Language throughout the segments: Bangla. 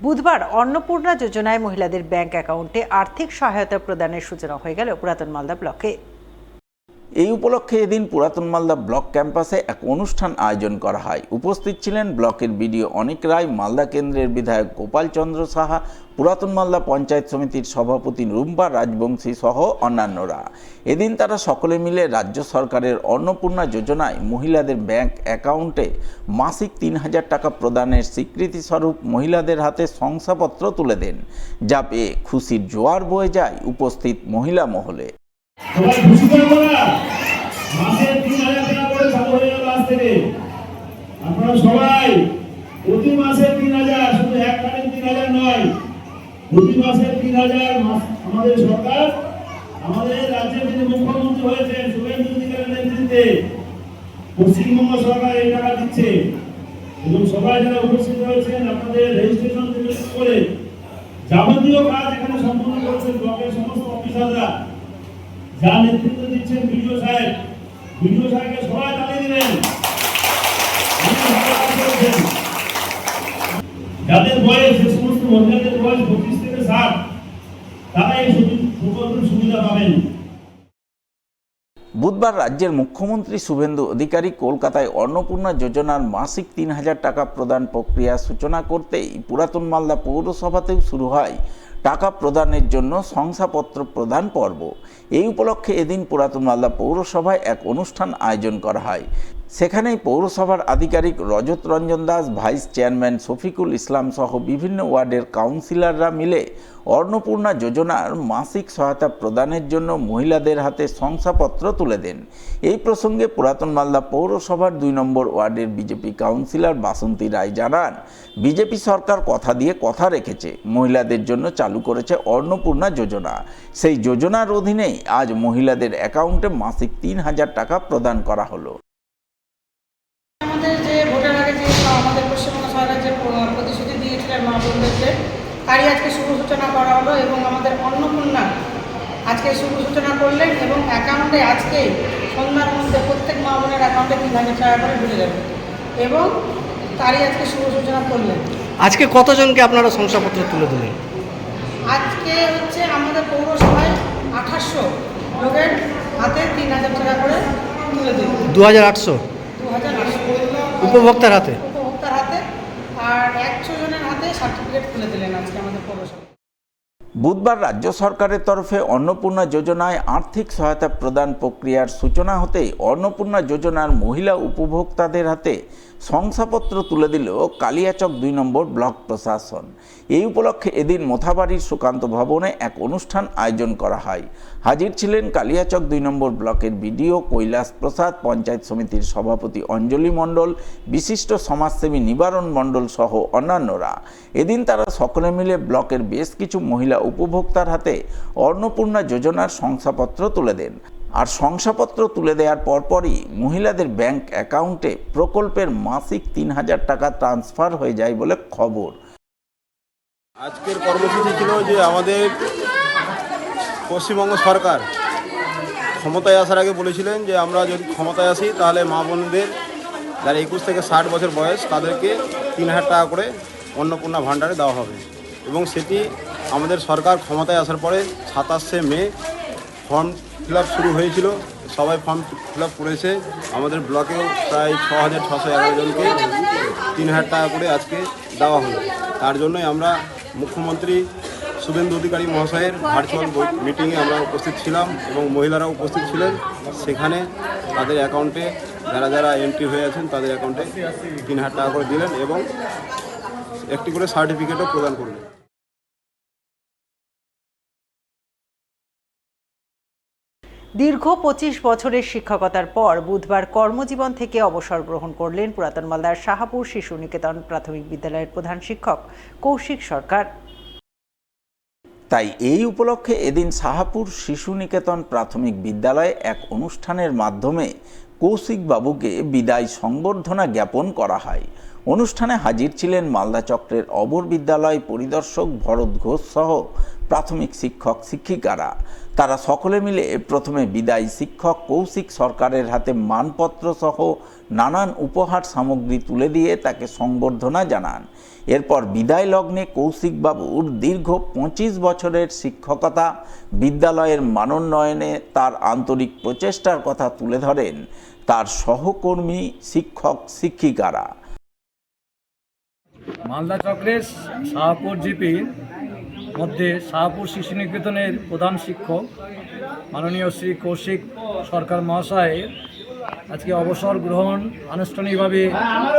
বুধবার অন্নপূর্ণা যোজনায় মহিলাদের ব্যাংক অ্যাকাউন্টে আর্থিক সহায়তা প্রদানের সূচনা হয়ে গেল পুরাতন মালদা ব্লকে। এই উপলক্ষে এদিন পুরাতন মালদা ব্লক ক্যাম্পাসে এক অনুষ্ঠান আয়োজন করা হয়। উপস্থিত ছিলেন ব্লকের বিডিও অনিক রায়, মালদা কেন্দ্রের বিধায়ক গোপাল চন্দ্র সাহা, পুরাতন মালদা পঞ্চায়েত সমিতির সভাপতি রুম্পা রাজবংশী সহ অন্যান্যরা। এদিন তারা সকলে মিলে রাজ্য সরকারের অন্নপূর্ণা যোজনায় মহিলাদের ব্যাংক অ্যাকাউন্টে মাসিক ৩,০০০ টাকা প্রদানের স্বীকৃতি স্বরূপ মহিলাদের হাতে শংসাপত্র তুলে দেন, যা পেয়ে খুশির জোয়ার বয়ে যায় উপস্থিত মহিলা মহলে। সবাই খুশি তো আমরা মাসে ৩,০০০ টাকা করে চালু হয়ে গেল আজ থেকে। আপনারা সবাই প্রতি মাসে ৩,০০০, শুধু একবারে ৩,০০০ নয়, প্রতি মাসে ৩,০০০ আমাদের সরকার, আমাদের রাজ্যের যিনি মুখ্যমন্ত্রী হয়েছেন শুভেন্দু অধিকারীর নেতৃত্বে পশ্চিমবঙ্গ সরকার এই টাকা দিচ্ছে। এবং সবাই যারা উপস্থিত হয়েছেন আপনাদের রেজিস্ট্রেশন থেকে শুরু করে যাবতীয় কাজ এখানে সম্পন্ন করেছেন ব্লকের সমস্ত অফিসাররা, যা নেতৃত্ব দিচ্ছেন বিডিও সাহেবকে সবাই তালিয়ে দিলেন। যাদের বয়স, যে সমস্ত মহিলাদের বয়স 25 থেকে 60, তারা এই প্রকল্পের সুবিধা পাবেন। বুধবার রাজ্যের মুখ্যমন্ত্রী শুভেন্দু অধিকারী কলকাতায় অন্নপূর্ণা যোজনার মাসিক ৩,০০০ টাকা প্রদান প্রক্রিয়া সূচনা করতেই পুরাতন মালদা পৌরসভাতেও শুরু হয় টাকা প্রদানের জন্য শংসাপত্র প্রদান পর্ব। এই উপলক্ষে এদিন পুরাতন মালদা পৌরসভায় এক অনুষ্ঠান আয়োজন করা হয়। সেখানেই পৌরসভার আধিকারিক রজত রঞ্জন দাস, ভাইস চেয়ারম্যান শফিকুল ইসলাম সহ বিভিন্ন ওয়ার্ডের কাউন্সিলররা মিলে অন্নপূর্ণা যোজনার মাসিক সহায়তা প্রদানের জন্য মহিলাদের হাতে শংসাপত্র তুলে দেন। এই প্রসঙ্গে পুরাতন মালদা পৌরসভার ২ নম্বর ওয়ার্ডের বিজেপি কাউন্সিলর বাসন্তী রায় জানান, বিজেপি সরকার কথা দিয়ে কথা রেখেছে, মহিলাদের জন্য চালু করেছে অন্নপূর্ণা যোজনা। সেই যোজনার অধীনেই আজ মহিলাদের অ্যাকাউন্টে মাসিক ৩,০০০ টাকা প্রদান করা হলো। আমাদের যে ভোটের আগে যে আমাদের পশ্চিমবঙ্গ সরকার যে প্রতিশ্রুতি দিয়েছিলেন মা বোনদেরকে, তারই আজকে শুভ সূচনা করা হলো এবং আমাদের অন্নপূর্ণা আজকে শুভ সূচনা করলেন এবং অ্যাকাউন্টে আজকে সন্ধ্যার মধ্যে প্রত্যেক মা বোনের অ্যাকাউন্টে ৩,০০০ টাকা করে ঢুকে যাবে এবং তারই আজকে শুভ সূচনা করলেন। আজকে কতজনকে আপনারা শংসাপত্র তুলে দিলেন? আজকে হচ্ছে আমাদের পৌরসভায় ২৮০০ লোকের হাতে ৩,০০০ টাকা করে তুলে দিল। ২,৮০০ উপভোক্তার হাতে আর ১০০ জনের হাতে সার্টিফিকেট তুলে দিলেন আজকে আমাদের পৌরসভা। বুধবার রাজ্য সরকারের তরফে অন্নপূর্ণা যোজনায় আর্থিক সহায়তা প্রদান প্রক্রিয়ার সূচনা হতেই অন্নপূর্ণা যোজনার মহিলা উপভোক্তাদের হাতে শংসাপত্র তুলে দিল কালিয়াচক ২ নম্বর ব্লক প্রশাসন। এই উপলক্ষে এদিন মোথাবাড়ির সুকান্ত ভবনে এক অনুষ্ঠান আয়োজন করা হয়। হাজির ছিলেন কালিয়াচক ২ নম্বর ব্লকের বিডিও কৈলাস প্রসাদ, পঞ্চায়েত সমিতির সভাপতি অঞ্জলি মণ্ডল, বিশিষ্ট সমাজসেবী নিবারণ মণ্ডল সহ অন্যান্যরা। এদিন তারা সকলে মিলে ব্লকের বেশ কিছু মহিলা উপভোক্তার হাতে অন্নপূর্ণা যোজনার শংসাপত্র তুলে দেন। আর শংসাপত্র তুলে দেওয়ার পরপরই মহিলাদের ব্যাংক অ্যাকাউন্টে প্রকল্পের মাসিক ৩,০০০ টাকা ট্রান্সফার হয়ে যায় বলে খবর। আজকের কর্মসূচি ছিল যে আমাদের পশ্চিমবঙ্গ সরকার ক্ষমতায় আসার আগে বলেছিলেন যে আমরা যদি ক্ষমতায় আসি তাহলে মা বোনদের যারা ২১ থেকে ৬০ বছর বয়স তাদেরকে ৩,০০০ টাকা করে অন্নপূর্ণা ভাণ্ডারে দেওয়া হবে। এবং সেটি আমাদের সরকার ক্ষমতায় আসার পরে ২৭শে মে ফর্ম ফিল আপ শুরু হয়েছিল। সবাই ফর্ম ফিল আপ করেছে। আমাদের ব্লকেও প্রায় ৬,৬১১ জনকে ৩,০০০ টাকা করে আজকে দেওয়া হলো। তার জন্যই আমরা মুখ্যমন্ত্রী শুভেন্দু অধিকারী মহাশয়ের ভার্চুয়াল মিটিংয়ে আমরা উপস্থিত ছিলাম এবং মহিলারা উপস্থিত ছিলেন। সেখানে তাদের অ্যাকাউন্টে যারা যারা এন্ট্রি হয়ে আছেন তাদের অ্যাকাউন্টে ৩,০০০ টাকা করে দিলেন এবং একটি করে সার্টিফিকেটও প্রদান করলেন। দীর্ঘ ২৫ বছরের শিক্ষকতার পর বুধবার কর্মজীবন থেকে অবসর গ্রহণ করলেন পুরাতন মালদার শাহাপুর শিশু নিকেতন প্রাথমিক বিদ্যালয়ের প্রধান শিক্ষক কৌশিক সরকার। তাই এই উপলক্ষে এদিন শাহাপুর শিশু নিকেতন প্রাথমিক বিদ্যালয়ে এক অনুষ্ঠানের মাধ্যমে কৌশিক বাবুকে বিদায় সংবর্ধনা জ্ঞাপন করা হয়। অনুষ্ঠানে হাজির ছিলেন মালদা চক্রের অবর বিদ্যালয় পরিদর্শক ভরত ঘোষ সহ প্রাথমিক শিক্ষক শিক্ষিকারা। তারা সকলে মিলে প্রথমে বিদায়ী শিক্ষক কৌশিক সরকারের হাতে মানপত্র সহ নানান উপহার সামগ্রী তুলে দিয়ে তাকে সংবর্ধনা জানান। এরপর বিদায় লগ্নে কৌশিকবাবুর দীর্ঘ 25 বছরের শিক্ষকতা, বিদ্যালয়ের মানোন্নয়নে তার আন্তরিক প্রচেষ্টার কথা তুলে ধরেন তার সহকর্মী শিক্ষক শিক্ষিকারা। মালদা চক্রের শাহপুর জিপির মধ্যে শাহপুর শিশু নিকেতনের প্রধান শিক্ষক মাননীয় শ্রী কৌশিক সরকার মহাশয়ের আজকে অবসর গ্রহণ আনুষ্ঠানিকভাবে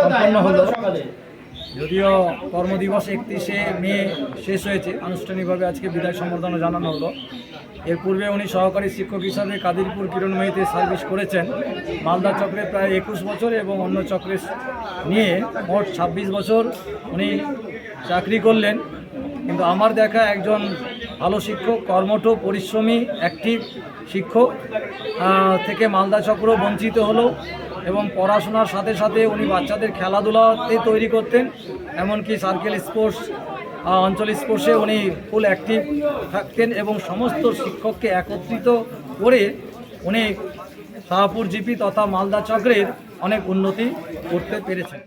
সম্পন্ন হলো। যদিও কর্মদিবস 31শে মে শেষ হয়েছে, আনুষ্ঠানিকভাবে আজকে বিদায় সম্বর্ধনা জানানো হলো। এর পূর্বে উনি সহকারী শিক্ষক হিসাবে কাদিরপুর কিরণময়ীতে সার্ভিস করেছেন। মালদা চক্রে প্রায় 21 বছর এবং অন্য চক্রে নিয়ে মোট 26 বছর উনি চাকরি করলেন। কিন্তু আমার দেখা একজন ভালো শিক্ষক, কর্মঠ, পরিশ্রমী, অ্যাক্টিভ শিক্ষক থেকে মালদা চক্র বঞ্চিত হলো এবং পড়াশোনার সাথে সাথে উনি বাচ্চাদের খেলাধুলাতে তৈরি করতেন। এমনকি সার্কেল স্পোর্টস, অঞ্চল স্পোর্টসে উনি ফুল অ্যাক্টিভ থাকতেন এবং সমস্ত শিক্ষককে একত্রিত করে উনি শাহপুর জিপি তথা মালদা চক্রের অনেক উন্নতি করতে পেরেছেন।